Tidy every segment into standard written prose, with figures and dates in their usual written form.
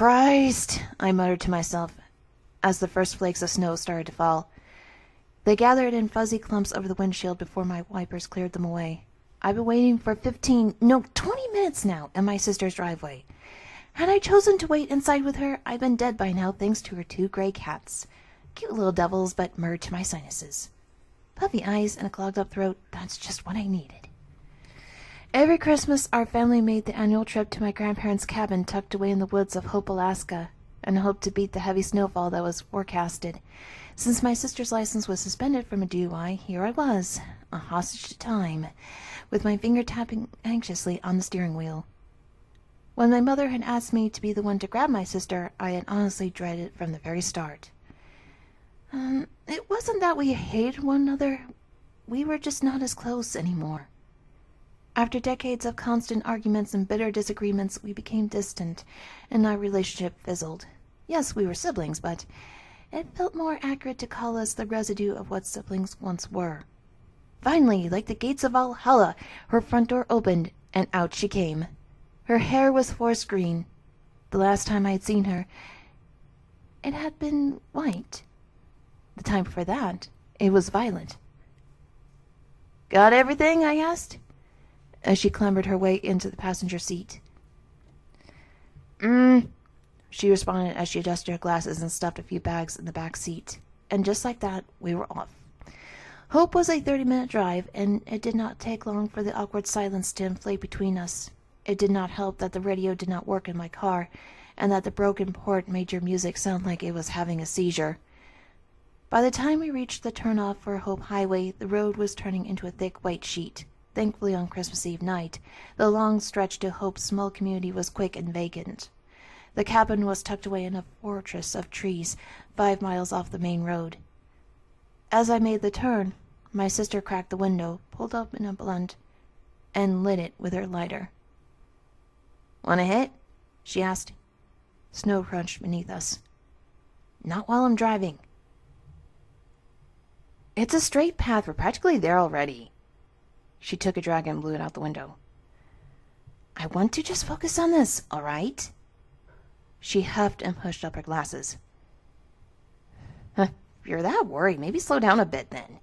Christ, I muttered to myself as the first flakes of snow started to fall. They gathered in fuzzy clumps over the windshield before my wipers cleared them away. I've been waiting for 20 minutes now in my sister's driveway. Had I chosen to wait inside with her, I'd been dead by now thanks to her 2 gray cats. Cute little devils, but marred to my sinuses. Puffy eyes and a clogged up throat, that's just what I needed. Every Christmas, our family made the annual trip to my grandparents' cabin tucked away in the woods of Hope, Alaska, and hoped to beat the heavy snowfall that was forecasted. Since my sister's license was suspended from a DUI, here I was, a hostage to time, with my finger tapping anxiously on the steering wheel. When my mother had asked me to be the one to grab my sister, I had honestly dreaded it from the very start. It wasn't that we hated one another. We were just not as close anymore. After decades of constant arguments and bitter disagreements, we became distant, and our relationship fizzled. Yes, we were siblings, but it felt more accurate to call us the residue of what siblings once were. Finally, like the gates of Valhalla, her front door opened, and out she came. Her hair was forest green. The last time I had seen her, it had been white. The time before that, it was violet. "Got everything?" I asked, as she clambered her way into the passenger seat. She responded as she adjusted her glasses and stuffed a few bags in the back seat. And just like that, we were off. Hope was a 30-minute drive, and it did not take long for the awkward silence to inflate between us. It did not help that the radio did not work in my car, and that the broken port made your music sound like it was having a seizure. By the time we reached the turnoff for Hope Highway, the road was turning into a thick white sheet. Thankfully, on Christmas Eve night, the long stretch to Hope's small community was quick and vacant. The cabin was tucked away in a fortress of trees 5 miles off the main road. As I made the turn, my sister cracked the window, pulled open a blunt, and lit it with her lighter. "Want a hit?" she asked. Snow crunched beneath us. "Not while I'm driving." "It's a straight path. We're practically there already." She took a drag and blew it out the window. "I want to just focus on this, all right?" She huffed and pushed up her glasses. "If you're that worried, maybe slow down a bit then."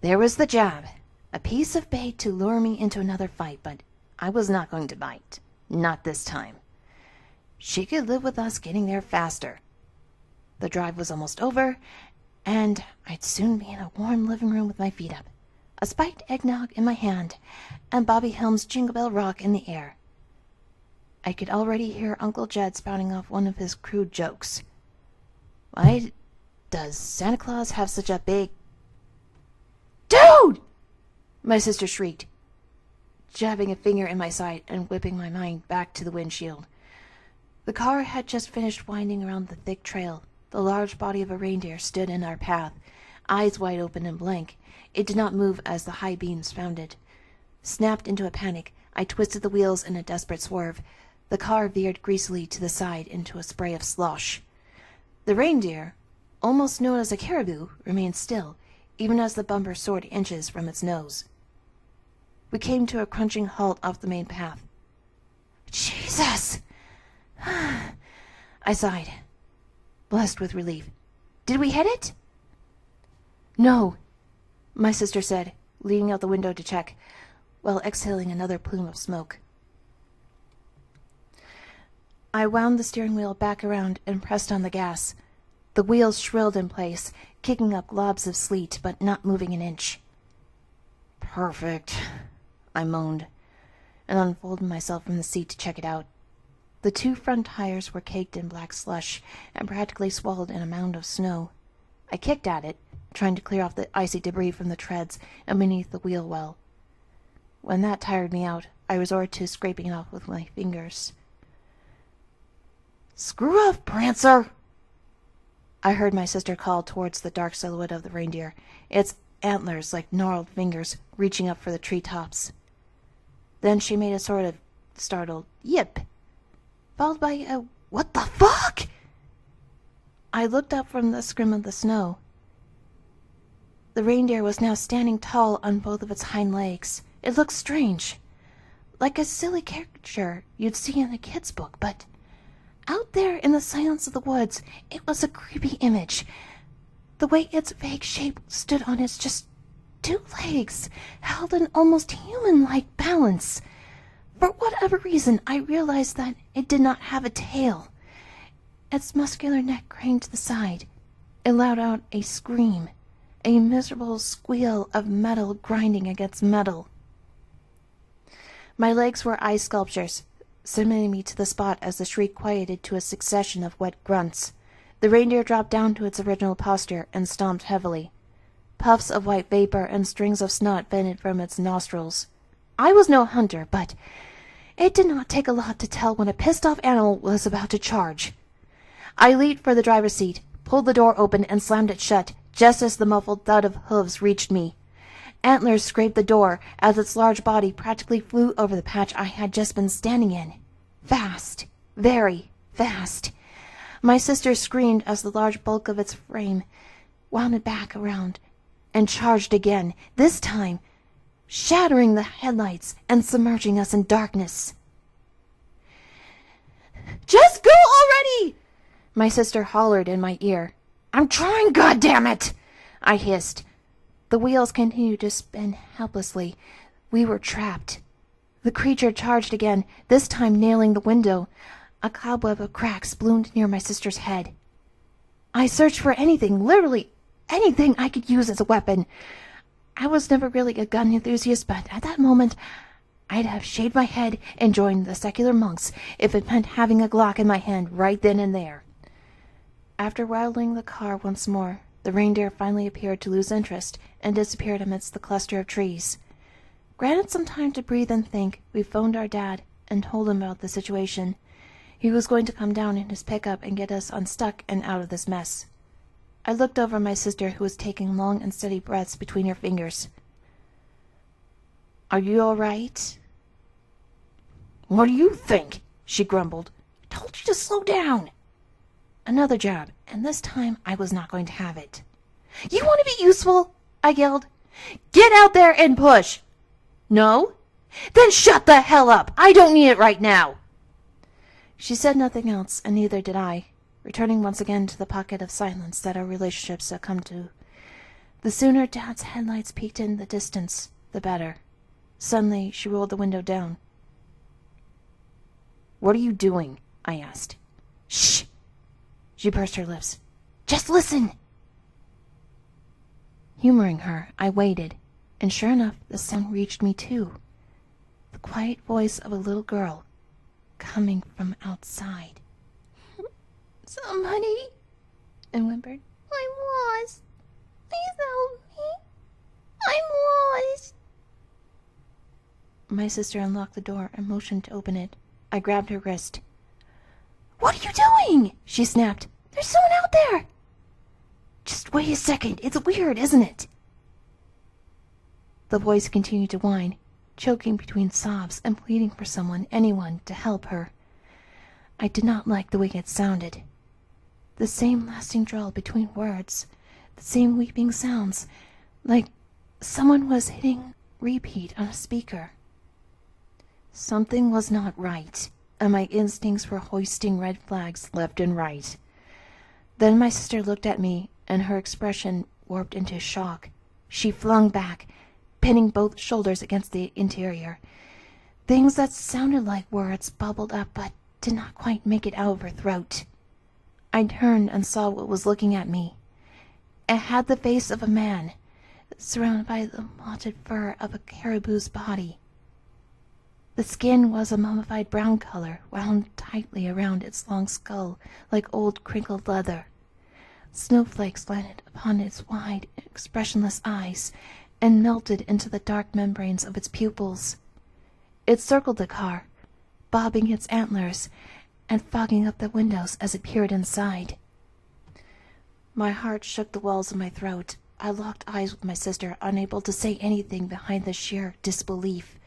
There was the jab. A piece of bait to lure me into another fight, but I was not going to bite. Not this time. She could live with us getting there faster. The drive was almost over, and I'd soon be in a warm living room with my feet up, a spiked eggnog in my hand, and Bobby Helms' Jingle Bell Rock in the air. I could already hear Uncle Jed spouting off one of his crude jokes. "Why does Santa Claus have such a big—" "Dude!" my sister shrieked, jabbing a finger in my side and whipping my mind back to the windshield. The car had just finished winding around the thick trail. The large body of a reindeer stood in our path, eyes wide open and blank. It did not move as the high beams found it. Snapped into a panic, I twisted the wheels in a desperate swerve. The car veered greasily to the side into a spray of slosh. The reindeer, almost known as a caribou, remained still, even as the bumper soared inches from its nose. We came to a crunching halt off the main path. "Jesus!" I sighed, blessed with relief. "Did we hit it?" "No," my sister said, leaning out the window to check, while exhaling another plume of smoke. I wound the steering wheel back around and pressed on the gas. The wheels shrilled in place, kicking up globs of sleet, but not moving an inch. "Perfect," I moaned, and unfolded myself from the seat to check it out. The 2 front tires were caked in black slush and practically swallowed in a mound of snow. I kicked at it, trying to clear off the icy debris from the treads and beneath the wheel well. When that tired me out, I resorted to scraping it off with my fingers. "Screw off, Prancer!" I heard my sister call towards the dark silhouette of the reindeer, its antlers like gnarled fingers reaching up for the treetops. Then she made a sort of startled yip, followed by a "What the fuck?" I looked up from the scrim of the snow. The reindeer was now standing tall on both of its hind legs. It looked strange, like a silly caricature you'd see in a kid's book, but Out there in the silence of the woods, it was a creepy image. The way its vague shape stood on its just 2 legs, held an almost human-like balance. For whatever reason, I realized that it did not have a tail. Its muscular neck craned to the side. It let out a scream, a miserable squeal of metal grinding against metal. My legs were ice sculptures, summoning me to the spot as the shriek quieted to a succession of wet grunts. The reindeer dropped down to its original posture and stomped heavily. Puffs of white vapor and strings of snot vented from its nostrils. I was no hunter, but it did not take a lot to tell when a pissed-off animal was about to charge. I leaped for the driver's seat, pulled the door open, and slammed it shut, just as the muffled thud of hooves reached me. Antlers scraped the door as its large body practically flew over the patch I had just been standing in. Fast. Very fast. My sister screamed as the large bulk of its frame wound back around and charged again, this time shattering the headlights and submerging us in darkness. "Just go already!" my sister hollered in my ear. "I'm trying, goddammit!" I hissed. The wheels continued to spin helplessly. We were trapped. The creature charged again, this time nailing the window. A cobweb of cracks bloomed near my sister's head. I searched for anything, literally anything I could use as a weapon. I was never really a gun enthusiast, but at that moment, I'd have shaved my head and joined the secular monks if it meant having a Glock in my hand right then and there. After rattling the car once more, the reindeer finally appeared to lose interest and disappeared amidst the cluster of trees. Granted some time to breathe and think, we phoned our dad and told him about the situation. He was going to come down in his pickup and get us unstuck and out of this mess. I looked over at my sister, who was taking long and steady breaths between her fingers. "Are you all right?" "What do you think?" she grumbled. "I told you to slow down." Another jab, and this time I was not going to have it. "You want to be useful?" I yelled. "Get out there and push!" "No?" "Then shut the hell up! I don't need it right now!" She said nothing else, and neither did I, returning once again to the pocket of silence that our relationships had come to. The sooner Dad's headlights peeked in the distance, the better. Suddenly, she rolled the window down. "What are you doing?" I asked. "Shh!" She pursed her lips. "Just listen!" Humoring her, I waited, and sure enough, the sound reached me too. The quiet voice of a little girl, coming from outside. "Somebody," I whimpered. "I'm lost. Please help me. I'm lost." My sister unlocked the door and motioned to open it. I grabbed her wrist. "What are you doing?" she snapped. "There's someone out there." "Just wait a second. It's weird, isn't it?" The voice continued to whine, choking between sobs and pleading for someone, anyone, to help her. I did not like the way it sounded. The same lasting drawl between words, the same weeping sounds, like someone was hitting repeat on a speaker. Something was not right, and my instincts were hoisting red flags left and right. Then my sister looked at me, and her expression warped into shock. She flung back, pinning both shoulders against the interior. Things that sounded like words bubbled up but did not quite make it out of her throat. I turned and saw what was looking at me. It had the face of a man, surrounded by the mottled fur of a caribou's body. The skin was a mummified brown color, wound tightly around its long skull like old crinkled leather. Snowflakes landed upon its wide, expressionless eyes and melted into the dark membranes of its pupils. It circled the car, bobbing its antlers and fogging up the windows as it peered inside. My heart shook the walls of my throat. I locked eyes with my sister, unable to say anything behind the sheer disbelief.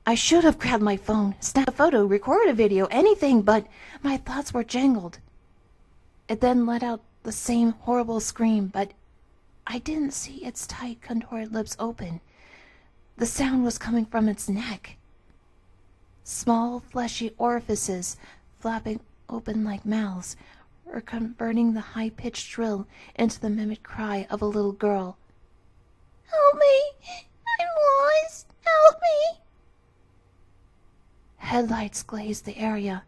I should have grabbed my phone, snapped a photo, recorded a video, anything, but my thoughts were jangled. It then let out the same horrible scream, but I didn't see its tight, contorted lips open. The sound was coming from its neck. Small, fleshy orifices flapping open like mouths, or converting the high-pitched shrill into the mimic cry of a little girl. "Help me! I'm lost! Help me!" Headlights glazed the area.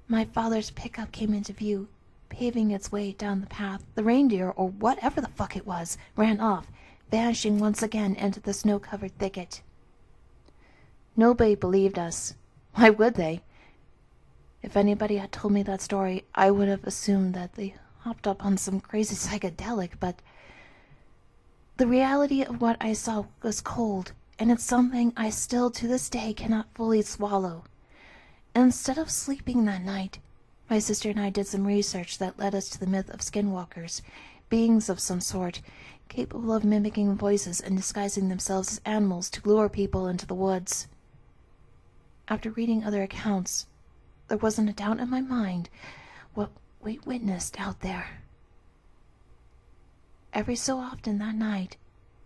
My father's pickup came into view, paving its way down the path. The reindeer, or whatever the fuck it was, ran off, vanishing once again into the snow-covered thicket. Nobody believed us. Why would they? If anybody had told me that story, I would have assumed that they hopped up on some crazy psychedelic, but the reality of what I saw was cold, and it's something I still to this day cannot fully swallow. Instead of sleeping that night, my sister and I did some research that led us to the myth of skinwalkers, beings of some sort, capable of mimicking voices and disguising themselves as animals to lure people into the woods. After reading other accounts, there wasn't a doubt in my mind what we witnessed out there. Every so often that night,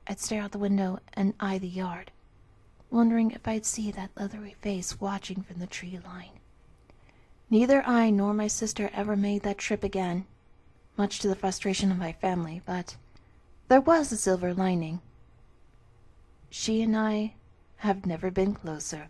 I'd stare out the window and eye the yard, wondering if I'd see that leathery face watching from the tree line. Neither I nor my sister ever made that trip again, much to the frustration of my family, but there was a silver lining. She and I have never been closer.